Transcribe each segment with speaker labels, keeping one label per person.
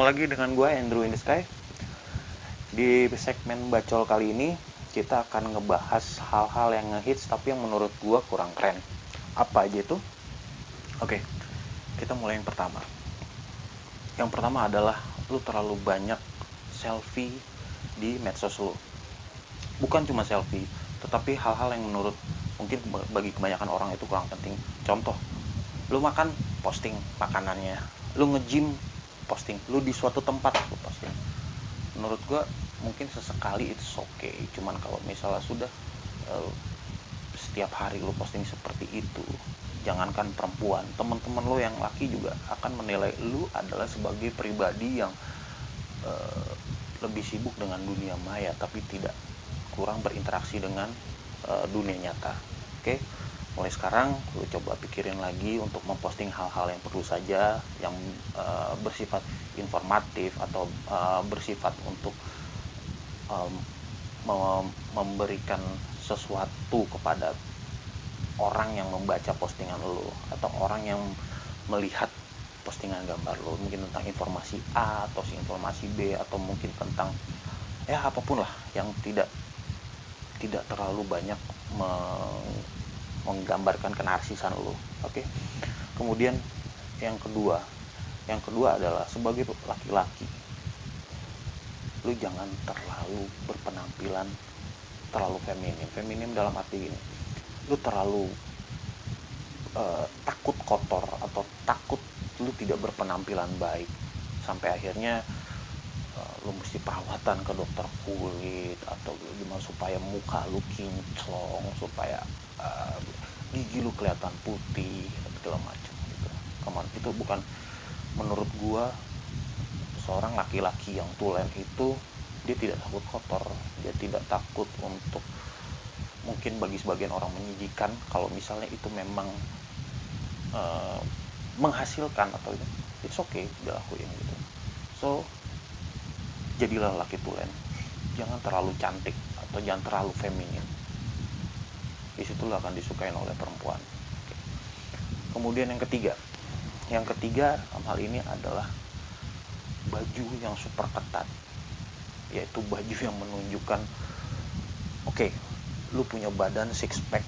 Speaker 1: lagi dengan gue Andrew in the Sky. Di segmen bacol kali ini kita akan ngebahas hal-hal yang ngehits tapi yang menurut gue kurang keren. Apa aja itu? Oke, kita mulai yang pertama. Yang pertama adalah lu terlalu banyak selfie di medsos lu. Bukan cuma selfie, tetapi hal-hal yang menurut mungkin bagi kebanyakan orang itu kurang penting. Contoh, lu makan, posting makanannya. Lu nge-gym, posting. Lu di suatu tempat, lu posting. Menurut gua mungkin sesekali it's okay. Cuman kalau misalnya sudah setiap hari lu posting seperti itu, jangankan perempuan, teman-teman lu yang laki juga akan menilai lu adalah sebagai pribadi yang lebih sibuk dengan dunia maya tapi tidak kurang berinteraksi dengan dunia nyata. Oke? Mulai sekarang lu coba pikirin lagi untuk memposting hal-hal yang perlu saja, yang bersifat informatif atau bersifat untuk memberikan sesuatu kepada orang yang membaca postingan lu atau orang yang melihat postingan gambar lu, mungkin tentang informasi A atau informasi B atau mungkin tentang ya apapun lah yang tidak terlalu banyak menggambarkan kenarsisan lo. Oke. Kemudian yang kedua adalah sebagai laki-laki, lu jangan terlalu berpenampilan terlalu feminim dalam arti ini, lu terlalu takut kotor atau takut lu tidak berpenampilan baik sampai akhirnya lu mesti perawatan ke dokter kulit atau gimana supaya muka lu kinclong, supaya gigi lu kelihatan putih segala macam gitu. Itu bukan, menurut gua seorang laki-laki yang tulen itu dia tidak takut kotor, dia tidak takut untuk, mungkin bagi sebagian orang menjijikan kalau misalnya itu memang menghasilkan atau it's okay dilakuin gitu. So jadilah laki tulen, jangan terlalu cantik atau jangan terlalu feminin, disitulah akan disukai oleh perempuan. Kemudian yang ketiga hal ini adalah baju yang super ketat, yaitu baju yang menunjukkan lu punya badan 6 pack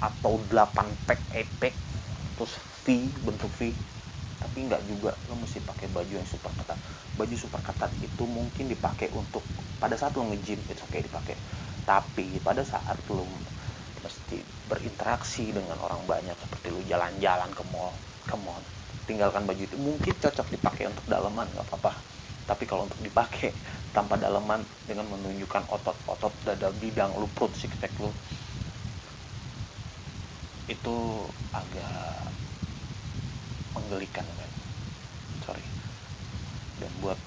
Speaker 1: atau 8 pack, 8 pack, terus V, bentuk V, tapi enggak juga, lo mesti pakai baju yang super ketat. Baju super ketat itu mungkin dipakai untuk pada saat lo nge-gym, it's okay dipakai. Tapi pada saat lo mesti berinteraksi dengan orang banyak, seperti lo jalan-jalan ke mall, tinggalkan baju itu. Mungkin cocok dipakai untuk dalaman, nggak apa-apa. Tapi kalau untuk dipakai tanpa dalaman dengan menunjukkan otot-otot dada bidang lo, perut, six pack lo, itu agak menggelikan kan, sorry. Dan buat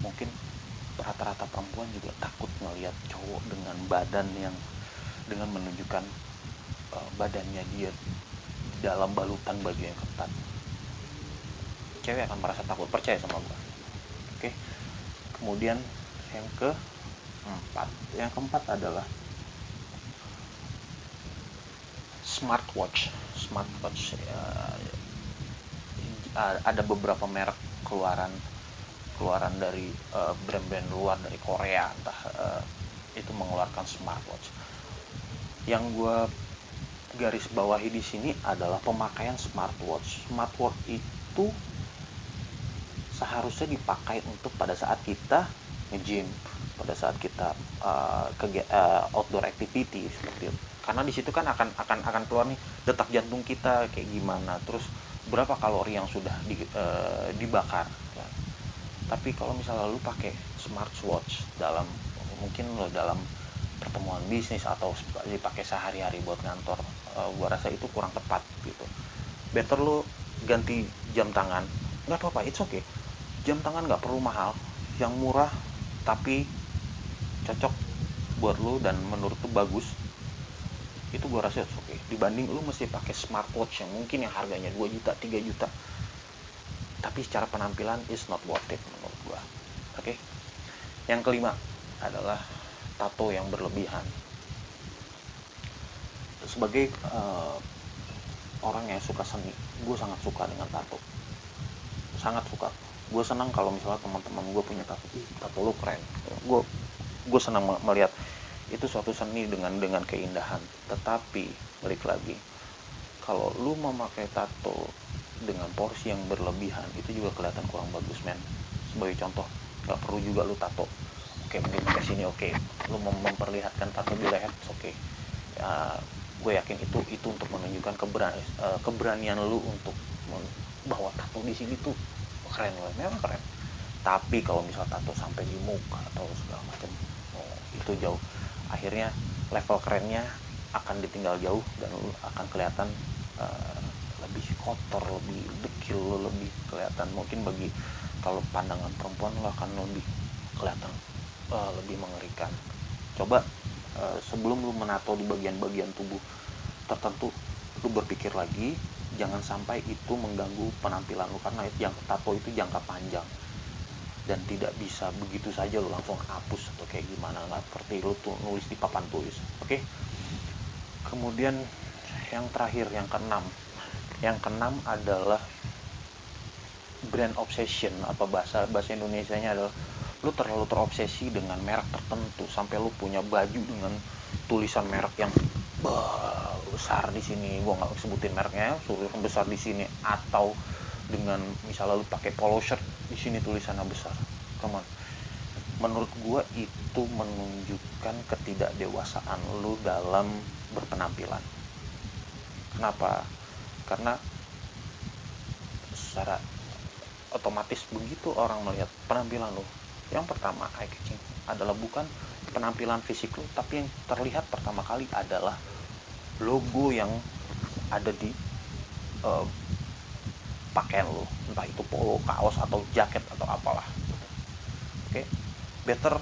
Speaker 1: mungkin rata-rata perempuan juga takut ngelihat cowok dengan badan yang dengan menunjukkan badannya dia dalam balutan baju yang ketat. Cewek akan merasa takut, percaya sama gue. Oke. Kemudian yang keempat adalah smartwatch. Ada beberapa merek keluaran dari brand-brand luar, dari Korea entah itu mengeluarkan smartwatch. Yang gue garis bawahi di sini adalah pemakaian smartwatch. Smartwatch itu seharusnya dipakai untuk pada saat kita nge-gym, pada saat kita outdoor activity seperti itu. Karena di situ kan akan keluar nih detak jantung kita kayak gimana, terus berapa kalori yang sudah dibakar. Ya. Tapi kalau misalnya lu pakai smartwatch mungkin lo dalam pertemuan bisnis atau dipakai sehari-hari buat ngantor, gua rasa itu kurang tepat gitu. Better lu ganti jam tangan, nggak apa-apa, it's okay. Jam tangan nggak perlu mahal, yang murah tapi cocok buat lu dan menurut lu bagus, itu gua rasa it's okay. Dibanding lu mesti pakai smartwatch yang mungkin yang harganya 2 juta, 3 juta, tapi secara penampilan is not worth it menurut gua. Oke. Yang kelima adalah tato yang berlebihan. Sebagai orang yang suka seni, gue sangat suka dengan tato, sangat suka. Gue senang kalau misalnya teman-teman gue punya tato lu keren. Gue senang melihat itu suatu seni dengan keindahan. Tetapi balik lagi, kalau lu memakai tato dengan porsi yang berlebihan, itu juga kelihatan kurang bagus, men. Sebagai contoh, nggak perlu juga lu tato. Oke, mungkin ke sini, oke, lu memperlihatkan tato di leher, oke. Ya, gue yakin itu untuk menunjukkan keberanian lu untuk bawa tato di sini tuh keren loh, memang keren. Tapi kalau misal tato sampai di muka atau segala macam, oh, itu jauh. Akhirnya level kerennya akan ditinggal jauh dan lu akan kelihatan uh, lebih kotor, lebih dekil, lebih kelihatan, mungkin bagi kalau pandangan perempuan lo akan lebih kelihatan lebih mengerikan. Coba sebelum lu menato di bagian-bagian tubuh tertentu, lu berpikir lagi, jangan sampai itu mengganggu penampilan lu, karena yang tato itu jangka panjang dan tidak bisa begitu saja lu langsung hapus atau kayak gimana, nggak seperti lu tuh nulis di papan tulis. Oke. Kemudian yang terakhir, yang keenam adalah brand obsession, atau bahasa Indonesianya adalah lu terlalu terobsesi dengan merek tertentu sampai lu punya baju dengan tulisan merek yang besar di sini. Gua nggak sebutin mereknya, tulisan besar di sini, atau dengan misalnya lu pakai polo shirt di sini tulisannya besar. Come on. Menurut gua itu menunjukkan ketidakdewasaan lu dalam berpenampilan. Kenapa? Karena secara otomatis begitu orang melihat penampilan lo, yang pertama eye catching adalah bukan penampilan fisik lo, tapi yang terlihat pertama kali adalah logo yang ada di uh, pakaian lo, entah itu polo, kaos, atau jaket, atau apalah. Oke, better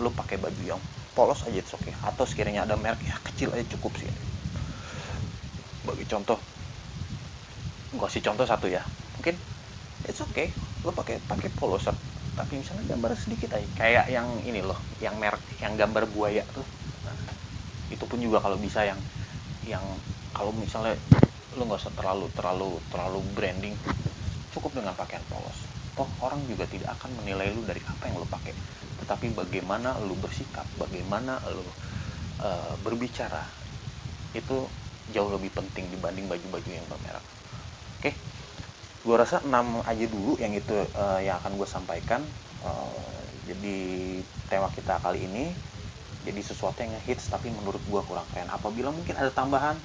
Speaker 1: lo pakai baju yang polos aja, oke, atau sekiranya ada merek ya kecil aja cukup sih. Bagi contoh, gue kasih contoh satu ya, mungkin it's okay lo pakai polo shirt tapi misalnya gambar sedikit aja, kayak yang ini loh, yang merek yang gambar buaya tuh. Nah, itu pun juga kalau bisa yang kalau misalnya lo nggak usah terlalu branding, cukup dengan pakaian polos. Toh orang juga tidak akan menilai lo dari apa yang lo pakai, tetapi bagaimana lo bersikap, bagaimana lo berbicara, itu jauh lebih penting dibanding baju-baju yang bermerek. Oke, gue rasa 6 aja dulu yang itu yang akan gue sampaikan. Jadi tema kita kali ini jadi sesuatu yang hits tapi menurut gue kurang keren. Apabila mungkin ada tambahan,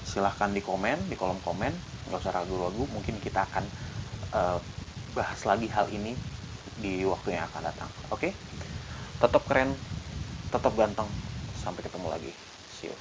Speaker 1: silahkan di kolom komen, nggak usah ragu-ragu, mungkin kita akan bahas lagi hal ini di waktu yang akan datang. Oke, tetap keren, tetap ganteng, sampai ketemu lagi, see you.